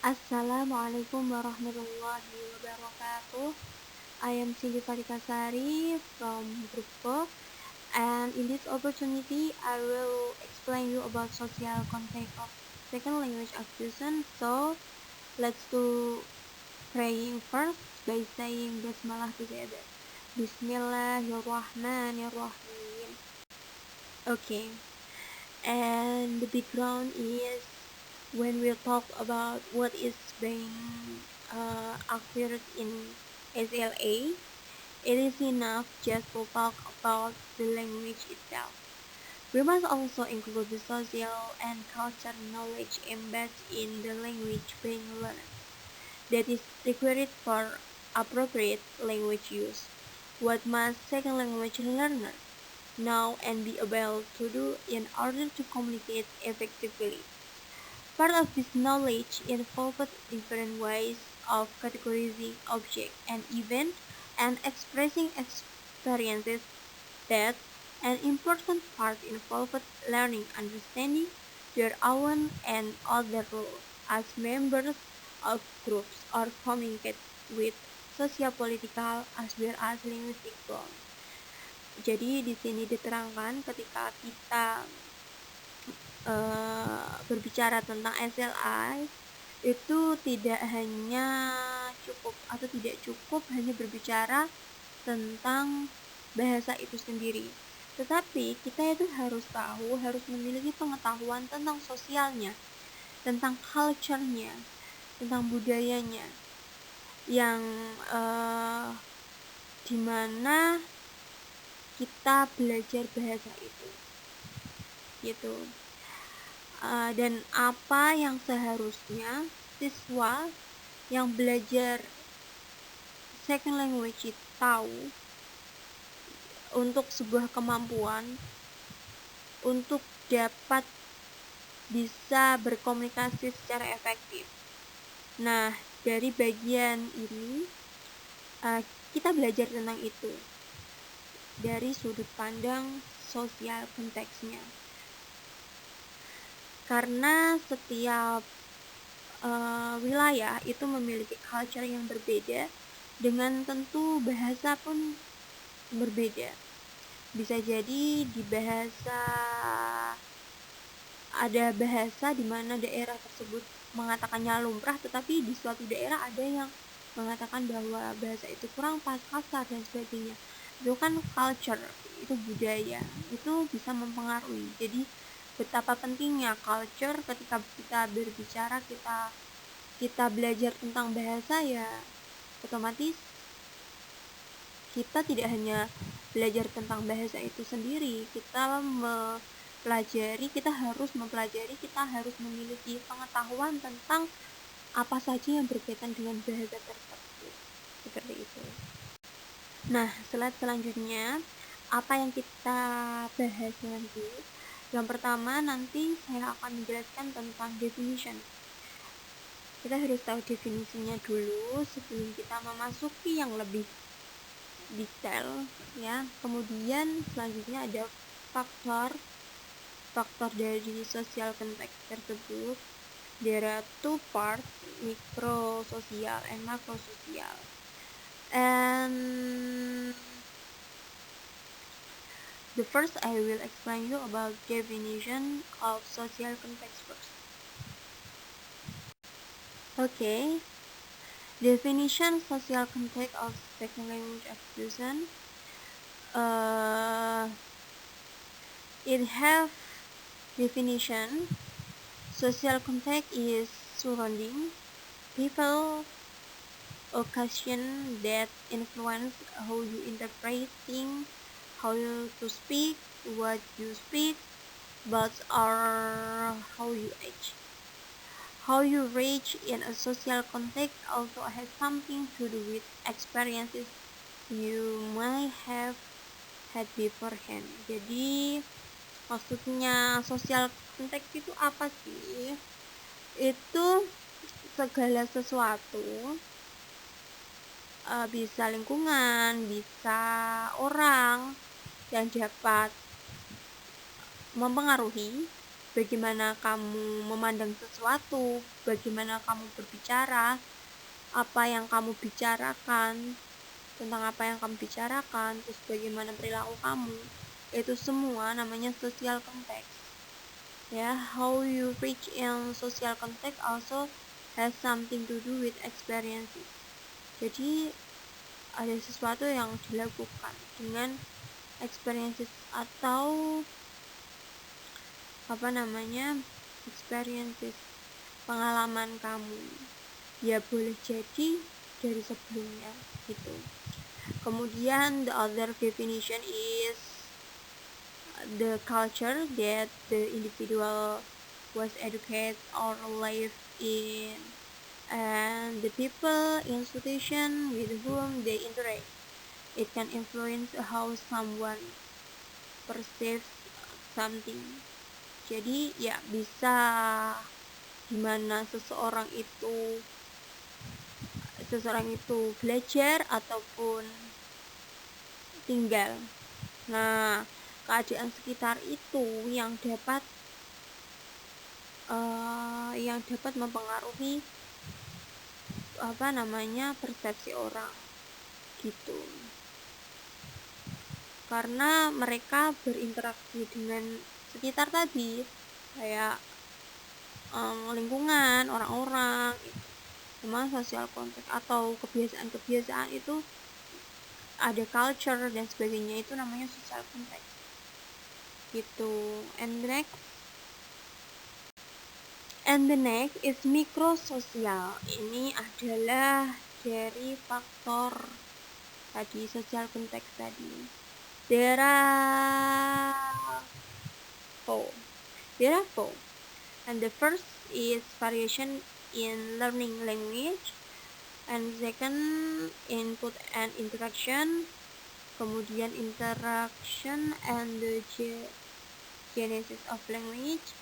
Assalamualaikum warahmatullahi wabarakatuh. I am Cindy Farikasari from Group 4, and in this opportunity I will explain you about social context of second language acquisition. So let's do praying first by saying Basmalah together. Bismillahirrahmanirrahim. Okay, and the background is when we talk about what is being acquired in SLA, it is enough just to talk about the language itself. We must also include the social and cultural knowledge embedded in the language being learned that is required for appropriate language use. What must second language learners know and be able to do in order to communicate effectively? Part of this knowledge involved different ways of categorizing objects and events and expressing experiences. That an important part involved learning understanding their own and other roles as members of groups or communicate with socio-political as well as linguistic goals. Jadi di sini diterangkan ketika kita berbicara tentang SLI itu tidak cukup hanya berbicara tentang bahasa itu sendiri, tetapi kita itu harus memiliki pengetahuan tentang sosialnya, tentang culture-nya, tentang budayanya, yang dimana kita belajar bahasa itu gitu. Dan apa yang seharusnya siswa yang belajar second language tahu untuk sebuah kemampuan untuk dapat bisa berkomunikasi secara efektif. Nah, dari bagian ini kita belajar tentang itu dari sudut pandang sosial konteksnya. Karena setiap wilayah itu memiliki culture yang berbeda, dengan tentu bahasa pun berbeda. Bisa jadi di bahasa ada bahasa di mana daerah tersebut mengatakannya lumrah, tetapi di suatu daerah ada yang mengatakan bahwa bahasa itu kurang pas, kasar dan sebagainya. Itu kan culture, itu budaya, itu bisa mempengaruhi. Jadi betapa pentingnya culture ketika kita berbicara, kita belajar tentang bahasa, ya otomatis kita tidak hanya belajar tentang bahasa itu sendiri, kita harus memiliki pengetahuan tentang apa saja yang berkaitan dengan bahasa tersebut, seperti itu. Nah, slide selanjutnya apa yang kita bahas nanti. Yang pertama, nanti saya akan menjelaskan tentang definition. Kita harus tahu definisinya dulu sebelum kita memasuki yang lebih detail, ya. Kemudian selanjutnya ada faktor dari social context tersebut. There are two parts, micro social and macro social. And the first I will explain you about definition of social context first. Okay, definition social context of second language acquisition. It have definition. Social context is surrounding people, occasion that influence how you interpret things, how you to speak, what you speak, but or how you age. How you reach in a social context also has something to do with experiences you might have had beforehand. Jadi maksudnya social context itu apa sih? Itu segala sesuatu, bisa lingkungan, bisa orang yang dapat mempengaruhi bagaimana kamu memandang sesuatu, bagaimana kamu berbicara, apa yang kamu bicarakan, tentang apa yang kamu bicarakan, terus bagaimana perilaku kamu, itu semua namanya social context. Ya, how you reach in social context also has something to do with experiences. Jadi ada sesuatu yang dilakukan dengan experiences atau experiences, pengalaman kamu. Ya boleh jadi dari sebelumnya gitu. Kemudian the other definition is the culture that the individual was educated or lived in, and the people, institution with whom they interact. It can influence how someone perceives something. Jadi ya bisa gimana seseorang itu belajar ataupun tinggal. Nah, keadaan sekitar itu yang dapat mempengaruhi persepsi orang gitu. Karena mereka berinteraksi dengan sekitar tadi, kayak lingkungan, orang-orang, memang social context atau kebiasaan-kebiasaan itu ada culture dan sebagainya, itu namanya social context gitu. And the next is mikrososial. Ini adalah dari faktor tadi, social context tadi. There are four. And the first is variation in learning language, and second input and interaction, kemudian interaction and the genesis of language,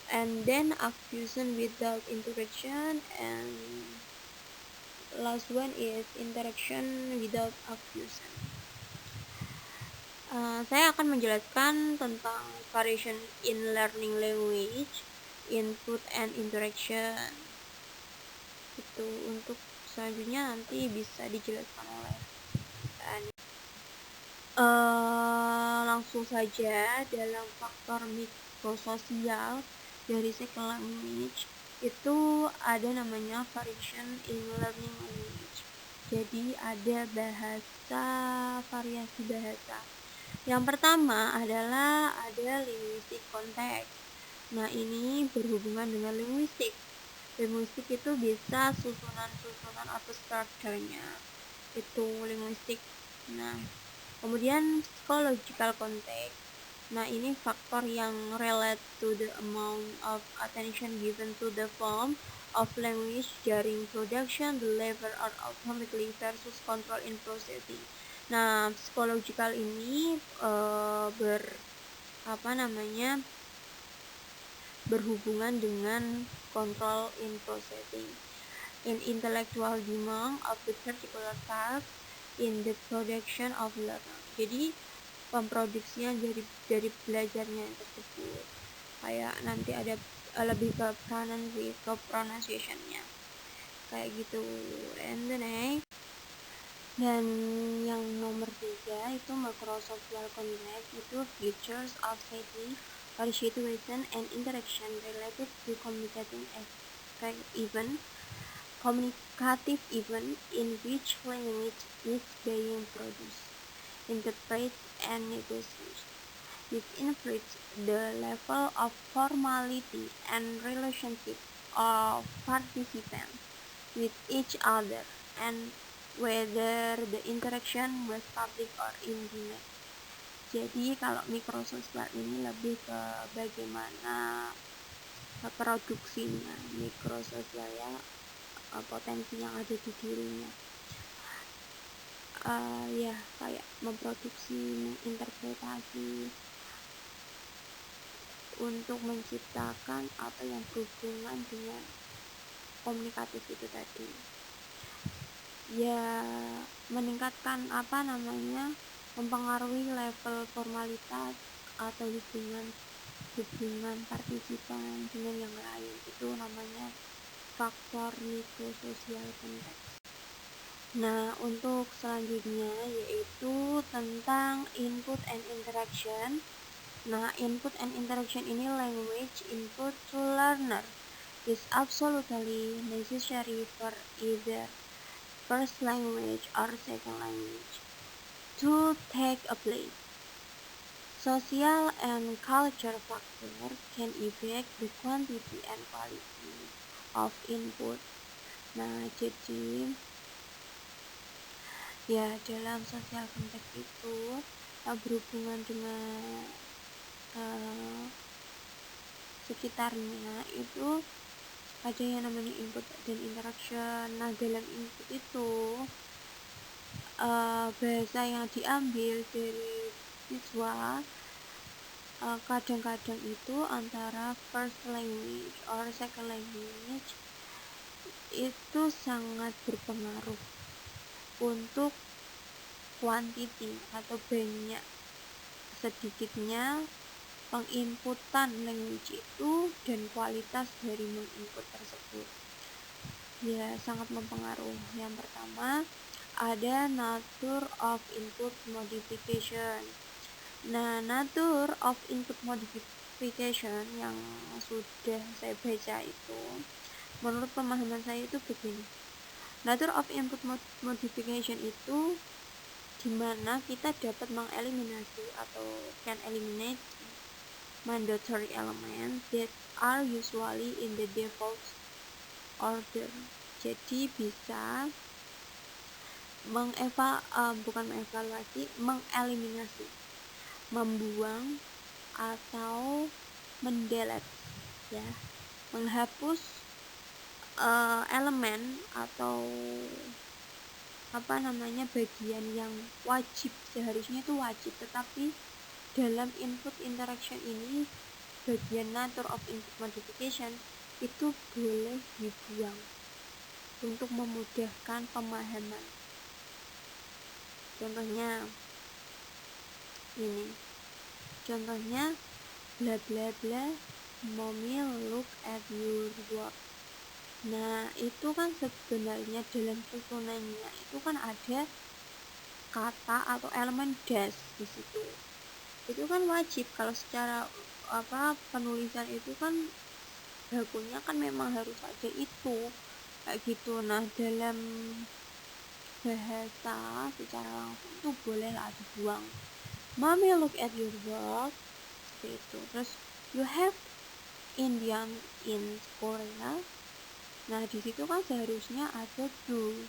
and then acquisition without interaction, and last one is interaction without acquisition. Saya akan menjelaskan tentang variation in learning language, input and interaction. Itu untuk selanjutnya nanti bisa dijelaskan oleh langsung saja. Dalam faktor mikrososial dari second language itu ada namanya variation in learning language. Jadi ada variasi bahasa. Yang pertama adalah ada linguistic context. Nah, ini berhubungan dengan linguistik. Linguistik itu bisa susunan atau strukturnya. Itu linguistik. Nah, kemudian psychological context. Nah, ini faktor yang relate to the amount of attention given to the form of language during production, deliver, or automatically versus control in processing. Nah, psychological ini berhubungan dengan control in processing, in intellectual demand of the particular task in the production of learning. Jadi pemproduksinya dari belajarnya tersebut, kayak nanti ada lebih ke pronunciation-nya kayak gitu. And the next, dan yang nomor 3 itu macrosocial context, itu features of setting or situation and interaction related to communicative event in which language is being produced, interpreted, and negotiated. This influences the level of formality and relationship of participants with each other, and whether the interaction was public or intimate. Jadi kalau mikrososial ini lebih ke bagaimana produksinya, mikrososial ya, potensi yang ada di dirinya. Ya kayak memproduksi, menginterpretasi untuk menciptakan atau yang berhubungan dengan komunikatif itu tadi. Ya meningkatkan mempengaruhi level formalitas atau hubungan hubungan partisipan dengan yang lain, itu namanya faktor psikososial konteks. Nah, untuk selanjutnya yaitu tentang input and interaction. Nah, input and interaction ini language input to learner is absolutely necessary for either first language or second language to take a place. Social and cultural factors can affect the quantity and quality of input. Nah, jadi ya dalam sosial konteks itu berhubungan dengan sekitarnya itu ada yang namanya input dan interaction. Nah, dalam input itu bahasa yang diambil dari siswa kadang-kadang itu antara first language or second language itu sangat berpengaruh untuk quantity atau banyak sedikitnya penginputan language itu dan kualitas dari menginput tersebut ya sangat mempengaruhi. Yang pertama ada nature of input modification. Nah, nature of input modification yang sudah saya baca itu menurut pemahaman saya itu begini. Nature of input modification itu dimana kita dapat mengeliminasi atau can eliminate mandatory elements that are usually in the default order. Jadi bisa mengeliminasi, membuang atau mendelete ya, menghapus elemen atau bagian yang wajib, seharusnya itu wajib, tetapi dalam input interaction ini bagian nature of input modification itu boleh dibuang untuk memudahkan pemahaman. Contohnya bla bla bla, mommy look at your work. Nah, itu kan sebenarnya dalam susunannya itu kan ada kata atau elemen dash di situ. Itu kan wajib kalau secara penulisan itu kan bakunya kan memang harus ada itu kayak gitu. Nah, dalam bahasa secara langsung itu bolehlah dibuang. Mommy look at your work seperti itu. Terus you have Indian in Korea. Nah, di situ kan seharusnya ada do.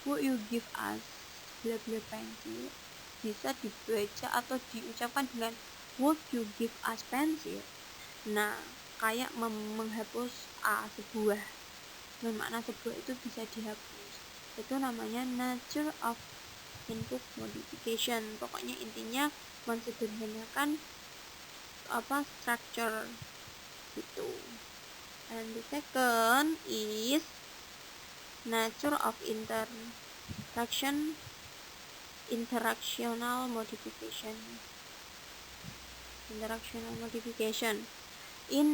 Would you give us bla bla pencil? Bisa dibaca atau diucapkan dengan would you give us pencil. Nah, kayak menghapus sebuah, dengan makna sebuah itu bisa dihapus. Itu namanya nature of input modification. Pokoknya intinya mensederhanakan structure gitu. And the second is nature of interactional modification. In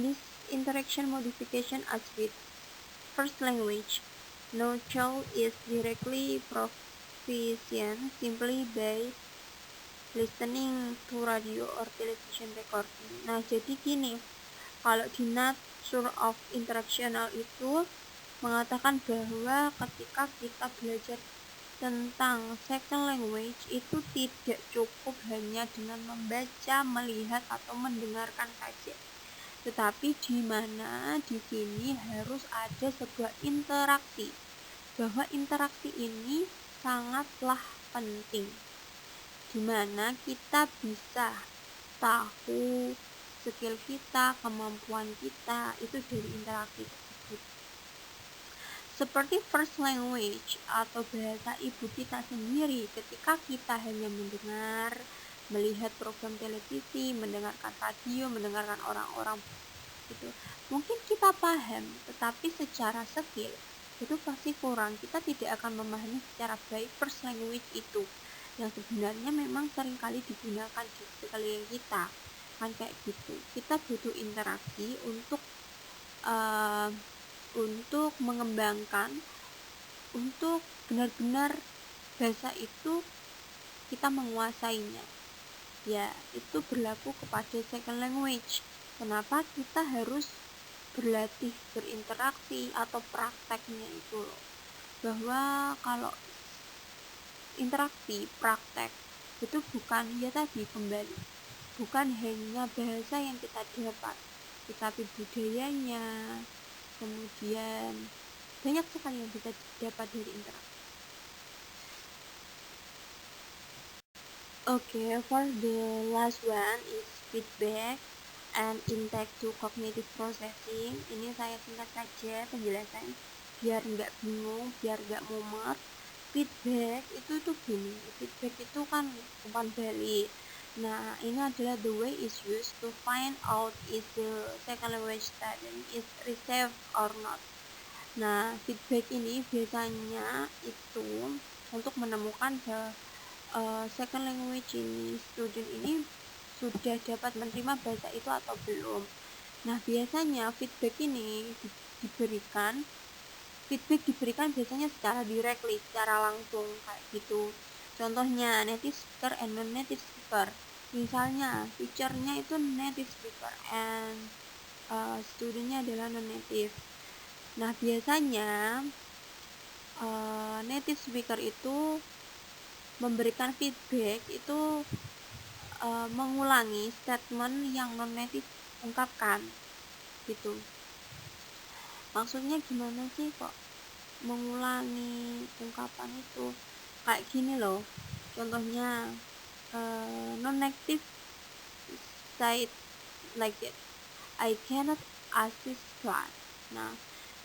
this interaction modification as with first language, no child is directly proficient simply by listening to radio or television recording. Nah, jadi gini, kalau di nature of interactional itu mengatakan bahwa ketika kita belajar tentang second language itu tidak cukup hanya dengan membaca, melihat atau mendengarkan saja, tetapi di mana di sini harus ada sebuah interaksi, bahwa interaksi ini sangatlah penting, di mana kita bisa tahu skill kita, kemampuan kita itu dari interaksi tersebut. Seperti first language atau bahasa ibu kita sendiri, ketika kita hanya mendengar, melihat program televisi, mendengarkan radio, mendengarkan orang-orang gitu, mungkin kita paham, tetapi secara skill itu pasti kurang. Kita tidak akan memahami secara baik first language itu yang sebenarnya memang seringkali digunakan di sekeliling kita. akan kayak gitu. Kita butuh interaksi untuk mengembangkan, untuk benar-benar bahasa itu kita menguasainya. Ya, itu berlaku kepada second language. Kenapa kita harus berlatih berinteraksi atau prakteknya itu loh. Bahwa kalau interaksi, praktek itu bukan ya tadi kembali, bukan hanya bahasa yang kita dapat, tetapi budayanya, kemudian banyak sekali yang kita dapat dari interaksi. Okay, for the last one is feedback and intake to cognitive processing. Ini saya singkat saja penjelasan biar nggak bingung, biar nggak mumet. Feedback itu tuh gini, feedback itu kan umpan balik. Nah, ini adalah the way is used to find out if the second language student is received or not. Nah, feedback ini biasanya itu untuk menemukan second language ini student ini sudah dapat menerima bahasa itu atau belum. Nah, biasanya feedback ini diberikan biasanya secara directly, secara langsung kayak gitu. Contohnya native speaker and non native speaker. Misalnya teachernya itu native speaker and studentnya adalah non native. Nah, biasanya native speaker itu memberikan feedback itu mengulangi statement yang non native ungkapkan gitu. Maksudnya gimana sih kok mengulangi ungkapan itu? Kayak gini loh, contohnya non native say it like that, I cannot assist class. Nah,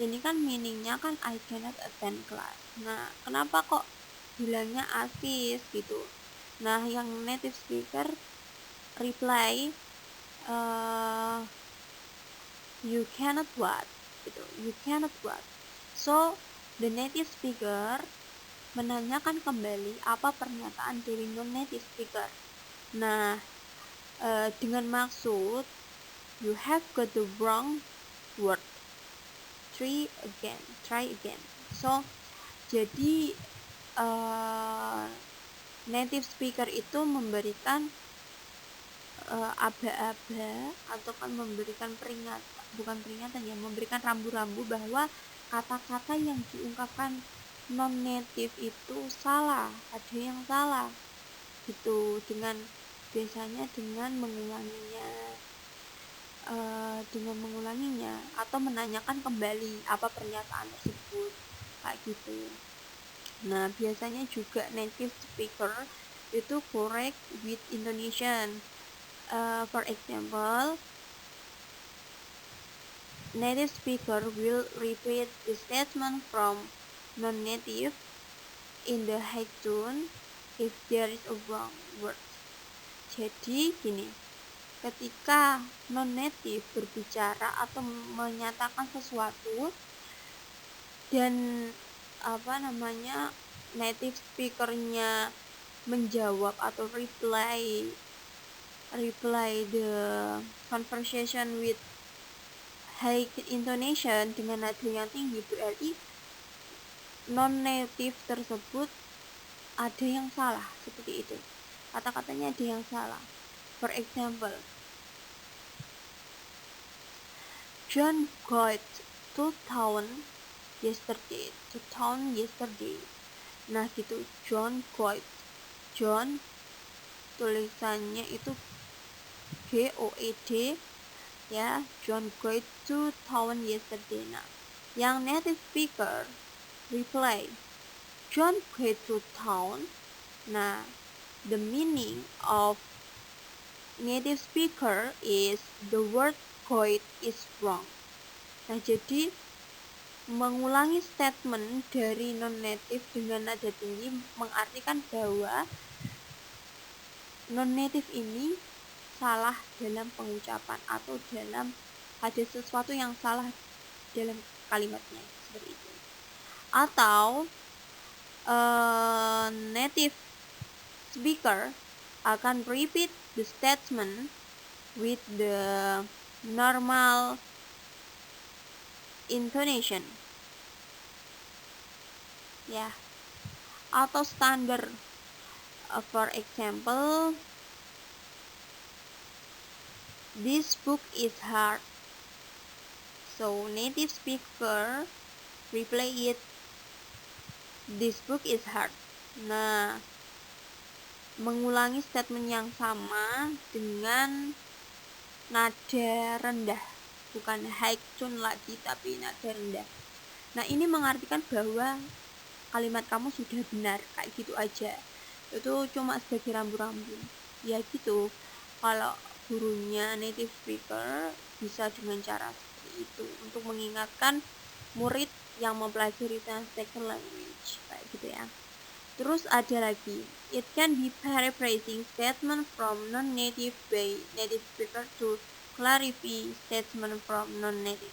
ini kan meaningnya kan I cannot attend class. Nah, kenapa kok bilangnya assist gitu? Nah, yang native speaker reply you cannot what gitu, you cannot what. So the native speaker menanyakan kembali apa pernyataan dari non native speaker. Nah, dengan maksud you have got the wrong word, try again. So jadi native speaker itu memberikan aba-aba atau kan memberikan memberikan rambu-rambu bahwa kata-kata yang diungkapkan non native itu salah, ada yang salah gitu, biasanya dengan mengulanginya atau menanyakan kembali apa pernyataan tersebut kayak gitu. Nah, biasanya juga native speaker itu correct with intonation. For example, native speaker will repeat the statement from non-native in the high tone if there is a wrong word. Jadi gini, ketika non-native berbicara atau menyatakan sesuatu dan native speakernya menjawab atau reply the conversation with high intonation dengan nada yang tinggi, berarti non-native tersebut ada yang salah, seperti itu. Kata-katanya ada yang salah. For example, John got to town yesterday. Nah gitu, John tulisannya itu GOED ya, John got to town yesterday. Nah, yang native speaker reply John got to town. Nah, the meaning of native speaker is the word got is wrong. Nah, jadi mengulangi statement dari non-native dengan nada tinggi mengartikan bahwa non-native ini salah dalam pengucapan atau ada sesuatu yang salah dalam kalimatnya, seperti itu. Atau native speaker akan repeat the statement with the normal intonation, ya, atau standar. For example, this book is hard, so native speaker replay it, this book is hard. Nah, mengulangi statement yang sama dengan nada rendah, bukan high tone lagi tapi nada rendah. Nah, ini mengartikan bahwa kalimat kamu sudah benar, kayak gitu aja. Itu cuma sebagai rambu-rambu, ya gitu. Kalau gurunya native speaker bisa dengan cara seperti itu untuk mengingatkan murid yang mempelajari second language, kayak gitu ya. Terus ada lagi, it can be paraphrasing statement from non-native by native speaker to clarify statement from non-native.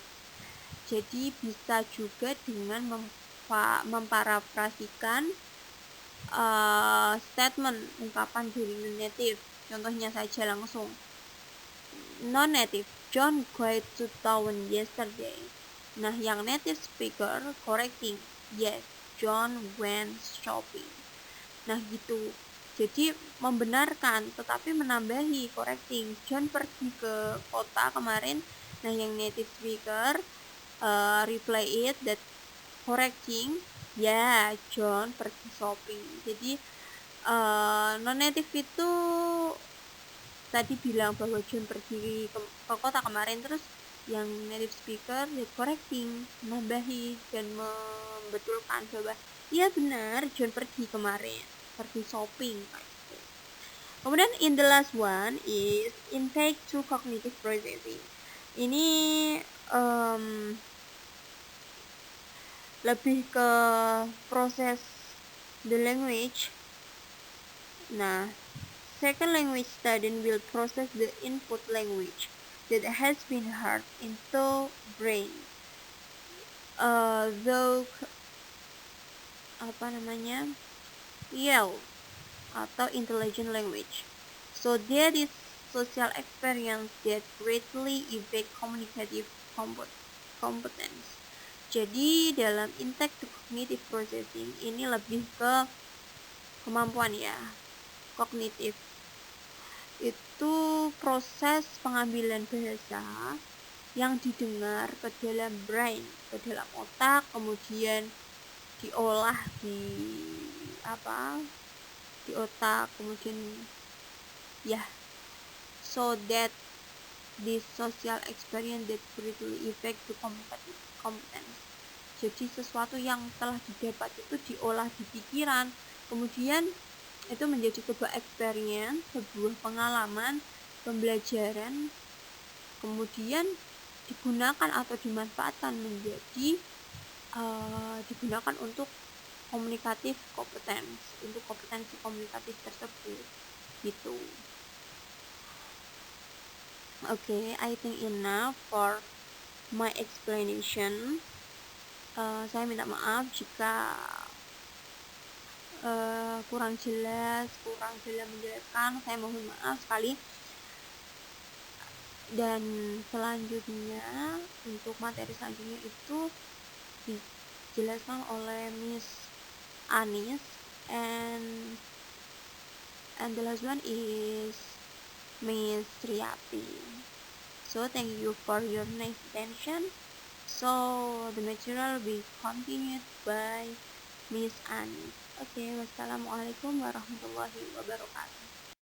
Jadi bisa juga dengan memparafrasikan statement ungkapan dari non-native. Contohnya saja langsung, non-native, John got to town yesterday. Nah, yang native speaker correcting, yes, John went shopping. Nah, gitu. Jadi membenarkan tetapi menambahi correcting, John pergi ke kota kemarin. Nah, yang native speaker reply it that correcting, ya, John pergi shopping. Jadi non native itu tadi bilang bahwa John pergi ke kota kemarin, terus yang native speaker correcting, menambahi dan membetulkan bahwa iya benar, John pergi kemarin, pergi shopping kayak gitu. Kemudian in the last one is intake to cognitive processing. Ini lebih ke proses the language. Nah, second language student will process the input language that has been heard into brain. Though yell atau intelligent language. So there is social experience that greatly affect communicative competence. Jadi dalam intake to cognitive processing ini lebih ke kemampuan ya, kognitif. Itu proses pengambilan bahasa yang didengar ke dalam brain, ke dalam otak, kemudian diolah di otak, kemudian ya, so that this social experience that greatly affect to communicative competence. Jadi sesuatu yang telah didapat itu diolah di pikiran, kemudian itu menjadi sebuah experience, sebuah pengalaman, pembelajaran, kemudian digunakan atau dimanfaatkan menjadi digunakan untuk komunikatif competence, untuk kompetensi komunikatif tersebut gitu. Okay, I think enough for my explanation. Saya minta maaf jika kurang jelas, kurang dalam menjelaskan. Saya mohon maaf sekali. Dan selanjutnya, untuk materi selanjutnya itu dijelaskan oleh Miss Anis, and the last one is Miss Riyati. So thank you for your nice attention. So the material will be continued by Miss Anis. Okay, wassalamualaikum warahmatullahi wabarakatuh.